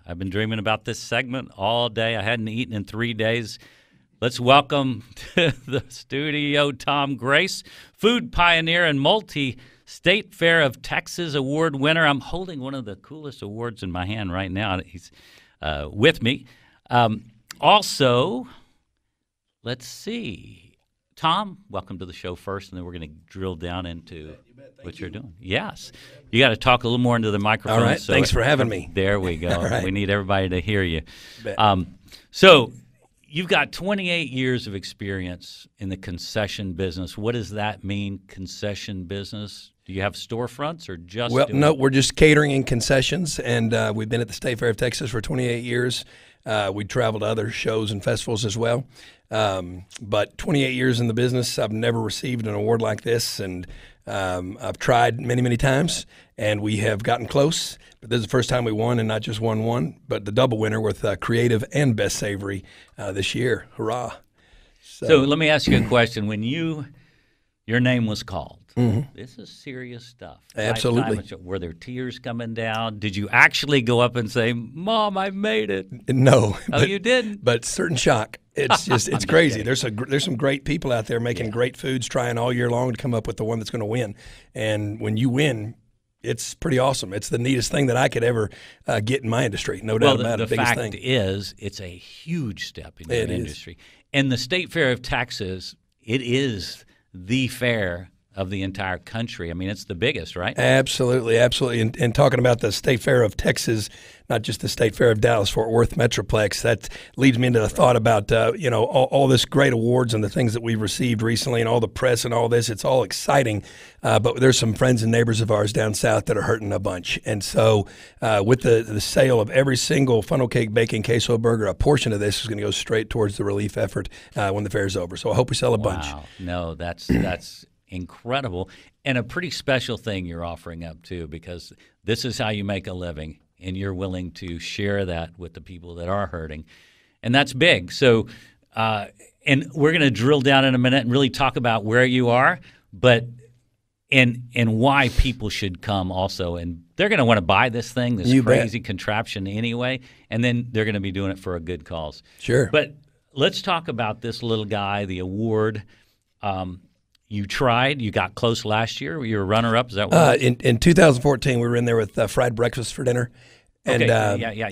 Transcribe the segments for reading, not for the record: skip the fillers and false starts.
I've been dreaming about this segment all day. I hadn't eaten in 3 days. Let's welcome to the studio Tom Grace, food pioneer and multi-state fair of Texas award winner. I'm holding one of the coolest awards in my hand right now. He's with me. Also, let's see. Tom, welcome to the show first, and then we're going to drill down into what you're doing. Yes. You got to talk a little more into the microphone. All right. Thanks for having me. There we go. Right. We need everybody to hear you. So you've got 28 years of experience in the concession business. What does that mean, concession business? Do you have storefronts or just No, we're just catering and concessions, and we've been at the State Fair of Texas for 28 years. We travel to other shows and festivals as well. But 28 years in the business, I've never received an award like this, and I've tried many, many times, and we have gotten close. But this is the first time we won, and not just won one, but the double winner with Creative and Best Savory this year. Hurrah! So let me ask you a question. When your name was called, this is serious stuff. Absolutely. Were there tears coming down? Did you actually go up and say, "Mom, I made it"? No. Oh, you didn't? But certain shock. It's just it's crazy. There's some great people out there making great foods, trying all year long to come up with the one that's going to win. And when you win, it's pretty awesome. It's the neatest thing that I could ever get in my industry. No doubt about it. The fact is, it's a huge step in your industry. And the State Fair of Texas, it is the fair of the entire country. I mean, it's the biggest, right? Absolutely, absolutely. And talking about the State Fair of Texas, not just the State Fair of Dallas-Fort Worth Metroplex, that leads me into the thought about, all this great awards and the things that we've received recently and all the press and all this. It's all exciting, but there's some friends and neighbors of ours down south that are hurting a bunch. And so with the sale of every single funnel cake, bacon, queso burger, a portion of this is going to go straight towards the relief effort when the fair is over. So I hope we sell a bunch. Wow. No, that's incredible, and a pretty special thing you're offering up too, because this is how you make a living, and you're willing to share that with the people that are hurting, and that's big. So, and we're going to drill down in a minute and really talk about where you are, but and why people should come also, and they're going to want to buy this thing, this crazy contraption anyway, and then they're going to be doing it for a good cause. Sure. But let's talk about this little guy, the award. You tried. You got close last year. You were runner-up. Is that what? In 2014, we were in there with fried breakfast for dinner. And, okay.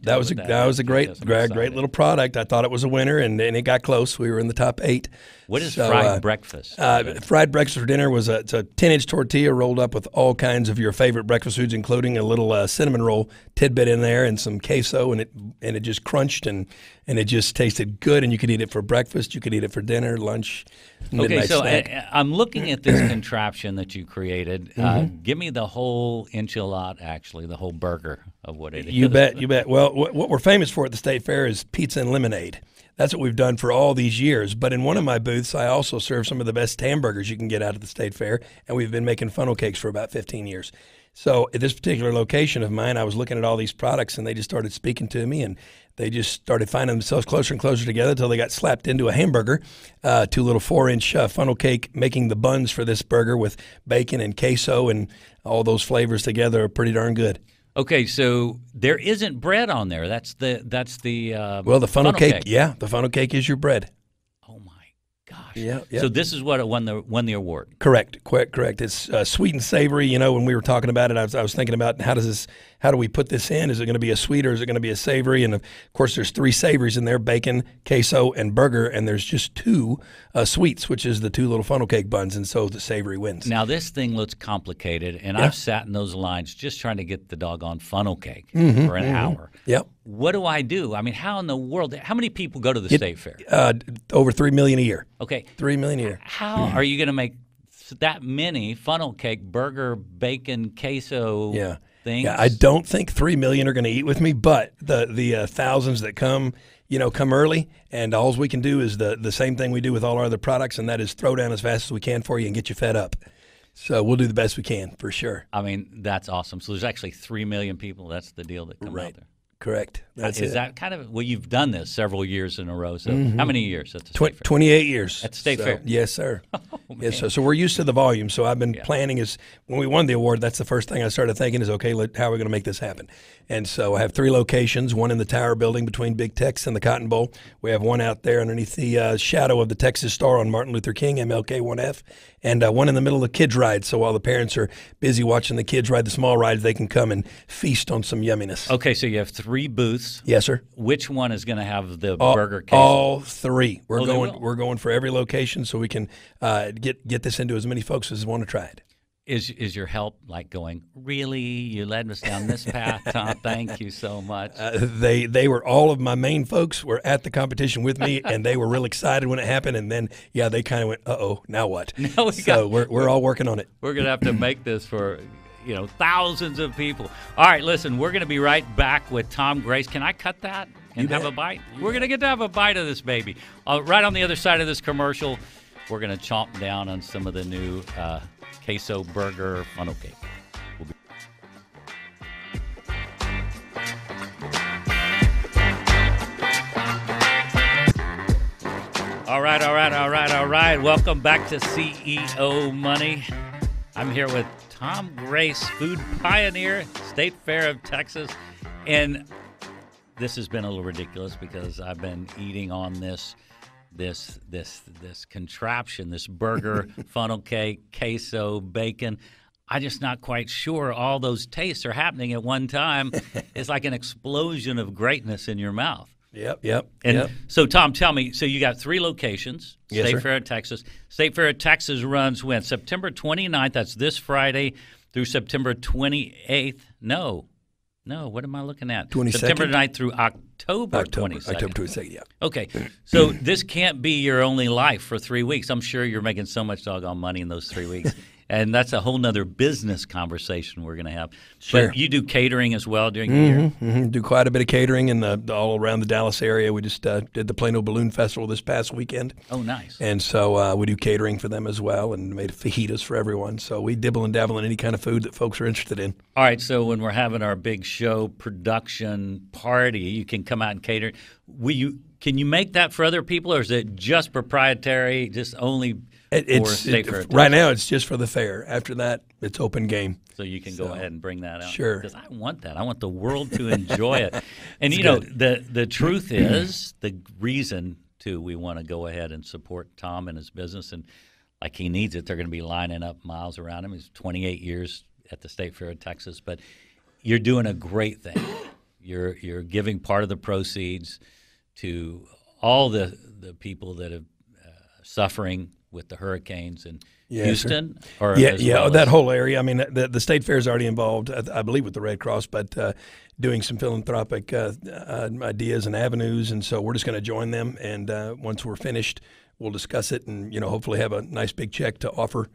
That was a great little product. I thought it was a winner, and it got close. We were in the top 8. What is fried breakfast? Fried breakfast for dinner was it's a 10-inch tortilla rolled up with all kinds of your favorite breakfast foods, including a little cinnamon roll tidbit in there and some queso, and it just crunched and it just tasted good. And you could eat it for breakfast, you could eat it for dinner, lunch, midnight snack. I'm looking at this contraption that you created. Give me the whole enchilada, actually, the whole burger of what it is. You bet, you bet. Well, what we're famous for at the State Fair is pizza and lemonade. That's what we've done for all these years. But in one of my booths, I also serve some of the best hamburgers you can get out of the State Fair, and we've been making funnel cakes for about 15 years. So at this particular location of mine, I was looking at all these products, and they just started speaking to me, and they just started finding themselves closer and closer together until they got slapped into a hamburger. 2 little 4-inch funnel cake, making the buns for this burger with bacon and queso, and all those flavors together are pretty darn good. Okay, so there isn't bread on there. That's the the funnel cake. Yeah, the funnel cake is your bread. Oh my gosh. Yeah. So this is what won the award. Correct. It's sweet and savory. You know, when we were talking about it, I was thinking about how do we put this in? Is it going to be a sweet or is it going to be a savory? And of course, there's 3 savories in there: bacon, queso, and burger. And there's just 2 sweets, which is the 2 little funnel cake buns. And so the savory wins. Now this thing looks complicated, and I've sat in those lines just trying to get the doggone funnel cake for an hour. Yep. What do I do? I mean, how in the world? How many people go to the State Fair? Over 3 million a year. Okay. 3 million a year. How are you going to make that many funnel cake, burger, bacon, queso things? Yeah, I don't think 3 million are going to eat with me, but the thousands that come early, and all we can do is the same thing we do with all our other products, and that is throw down as fast as we can for you and get you fed up. So we'll do the best we can, for sure. I mean, that's awesome. So there's actually 3 million people. That's the deal that come out there. Correct. That's Is it. that kind of, well, you've done this several years in a row. So how many years at the State Fair? 28 years. At the State Fair? Yes, sir. Oh, Yes, sir. So we're used to the volume. So I've been planning when we won the award, that's the first thing I started thinking is, okay, how are we going to make this happen? And so I have 3 locations, one in the Tower Building between Big Tex and the Cotton Bowl. We have one out there underneath the shadow of the Texas Star on Martin Luther King, MLK1F, and one in the middle of the kids' ride. So while the parents are busy watching the kids ride the small rides, they can come and feast on some yumminess. Okay, so you have 3 booths. Yes, sir. Which one is going to have the burger case? All 3. They will? We're going for every location so we can get this into as many folks as want to try it. Is your help like going, really? You led us down this path, Tom? Thank you so much. They were, all of my main folks were at the competition with me, and they were real excited when it happened. And then, they kind of went, uh-oh, now what? We're all working on it. We're going to have to make this for, thousands of people. All right, listen, we're going to be right back with Tom Grace. Can I cut that and have a bite? We're going to get to have a bite of this baby. Right on the other side of this commercial, we're going to chomp down on some of the new queso burger funnel cake. All right. Welcome back to CEO Money. I'm here with Tom Grace, food pioneer, State Fair of Texas. And this has been a little ridiculous because I've been eating on this contraption, this burger, funnel cake, queso, bacon. I'm just not quite sure all those tastes are happening at one time. It's like an explosion of greatness in your mouth. Yep. So, Tom, tell me, so you got 3 locations, Yes, State sir. Fair of Texas. State Fair of Texas runs when? September 29th, that's this Friday, through September 28th. No, what am I looking at? 22nd? September 9th through October 22nd. October 22nd, yeah. Okay, so this can't be your only life for 3 weeks. I'm sure you're making so much doggone money in those 3 weeks. And that's a whole nother business conversation we're going to have. Sure. But you do catering as well during the year? Mm-hmm. Do quite a bit of catering in all around the Dallas area. We just did the Plano Balloon Festival this past weekend. Oh, nice. And so we do catering for them as well and made fajitas for everyone. So we dibble and dabble in any kind of food that folks are interested in. All right, so when we're having our big show production party, you can come out and cater. Can you make that for other people, or is it just proprietary, just only for State Fair? Right now, it's just for the fair. After that, it's open game. So you can go ahead and bring that out. Sure. Because I want that. I want the world to enjoy it. And, the truth is, the reason, too, we want to go ahead and support Tom and his business, and like he needs it, they're going to be lining up miles around him. He's 28 years at the State Fair of Texas. But you're doing a great thing. You're giving part of the proceeds to all the people that are suffering with the hurricanes in Houston? Or that whole area. I mean, the State Fair is already involved, I believe, with the Red Cross, but doing some philanthropic ideas and avenues, and so we're just going to join them, and once we're finished, we'll discuss it and, hopefully have a nice big check to offer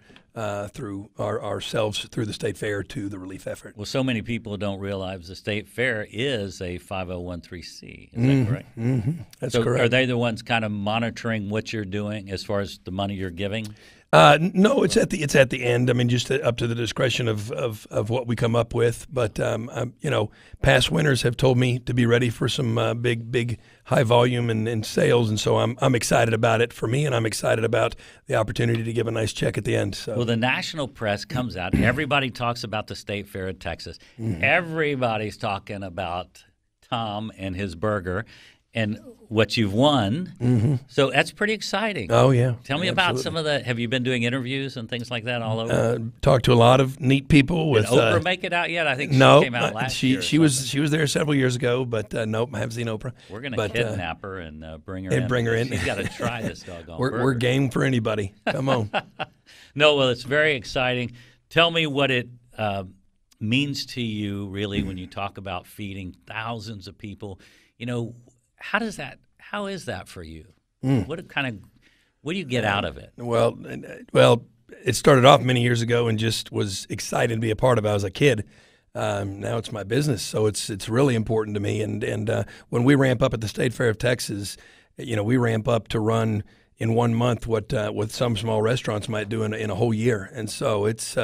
through ourselves through the State Fair to the relief effort. Well, so many people don't realize the State Fair is a 5013C. Is that correct? Mm-hmm. That's so correct. Are they the ones kind of monitoring what you're doing as far as the money you're giving? No, it's at the end. I mean, just up to the discretion of what we come up with. But past winners have told me to be ready for some big high volume and sales, and so I'm excited about it for me, and I'm excited about the opportunity to give a nice check at the end. So. Well, the national press comes out. Everybody talks about the State Fair of Texas. Mm-hmm. Everybody's talking about Tom and his burger and what you've won. Mm-hmm. So that's pretty exciting. Oh, yeah. Tell me about some of the – have you been doing interviews and things like that all over? Talked to a lot of neat people. Did Oprah make it out yet? I think she came out last year. She was there several years ago, but nope, I haven't seen Oprah. We're going to kidnap her and bring her in. Bring her in. She's got to try this doggone burger. We're game for anybody. Come on. No, well, it's very exciting. Tell me what it means to you, really, when you talk about feeding thousands of people. How is that for you? What do you get out of it? Well, it started off many years ago and just was excited to be a part of it. I was a kid. Now it's my business, so it's really important to me. And when we ramp up at the State Fair of Texas, we ramp up to run in 1 month what some small restaurants might do in a whole year. And so it's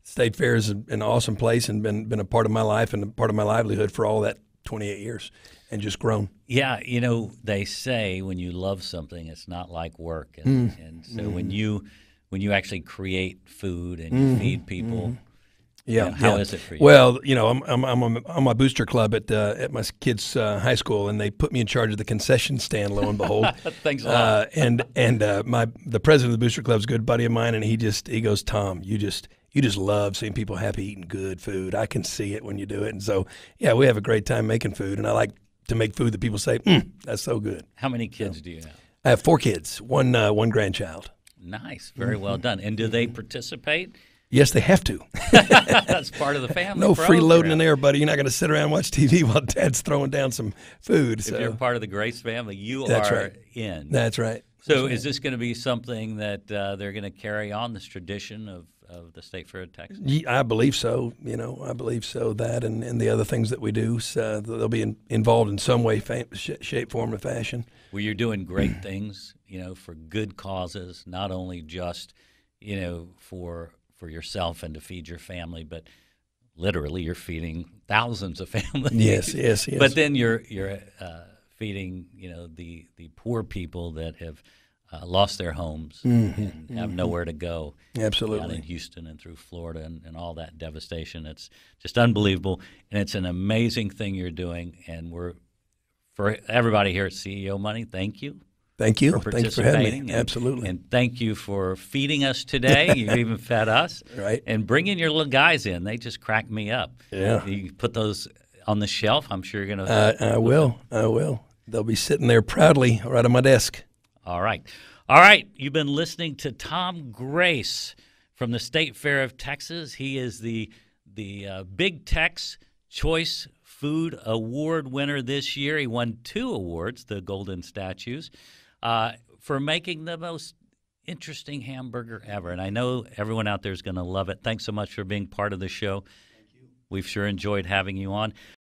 State Fair is an awesome place and been a part of my life and a part of my livelihood for all that 28 years and just grown. Yeah, you know, they say when you love something, it's not like work, and so when you actually create food and you feed people, Yeah, how is it for you? Well, you know, I'm on my booster club at my kids' high school, and they put me in charge of the concession stand. Lo and behold, Thanks a lot. The president of the booster club is a good buddy of mine, and he goes, Tom, you just love seeing people happy eating good food. I can see it when you do it, and so yeah, we have a great time making food, and I like to make food that people say, that's so good. How many kids do you have? I have 4 kids, one grandchild. Nice, very well done. And do they participate? Yes, they have to. That's part of the family. No program. freeloading in there, buddy. You're not going to sit around and watch TV while Dad's throwing down some food. If you're part of the Grace family, you That's are right. in. That's right. So is this going to be something that they're going to carry on, this tradition of the State Fair of Texas? I believe so. You know, I believe so. That and the other things that we do, so they'll be involved in some way, shape, form, or fashion. Well, you're doing great things, you know, for good causes, not only just, you know, for yourself and to feed your family, but literally you're feeding thousands of families. Yes. But then you're feeding, you know, the poor people that have lost their homes and have nowhere to go. Absolutely. Down in Houston and through Florida and all that devastation. It's just unbelievable, and it's an amazing thing you're doing. And for everybody here at CEO Money, thank you. Thank you. For Thanks for having me. participating. Absolutely. And thank you for feeding us today. You even fed us. Right. And bringing your little guys in. They just crack me up. Yeah. You put those on the shelf. I'm sure you're going to. I will. They'll be sitting there proudly right on my desk. All right. All right. You've been listening to Tom Grace from the State Fair of Texas. He is the Big Tex Choice Food Award winner this year. He won 2 awards, the Golden Statues, for making the most interesting hamburger ever. And I know everyone out there is going to love it. Thanks so much for being part of the show. Thank you. We've sure enjoyed having you on.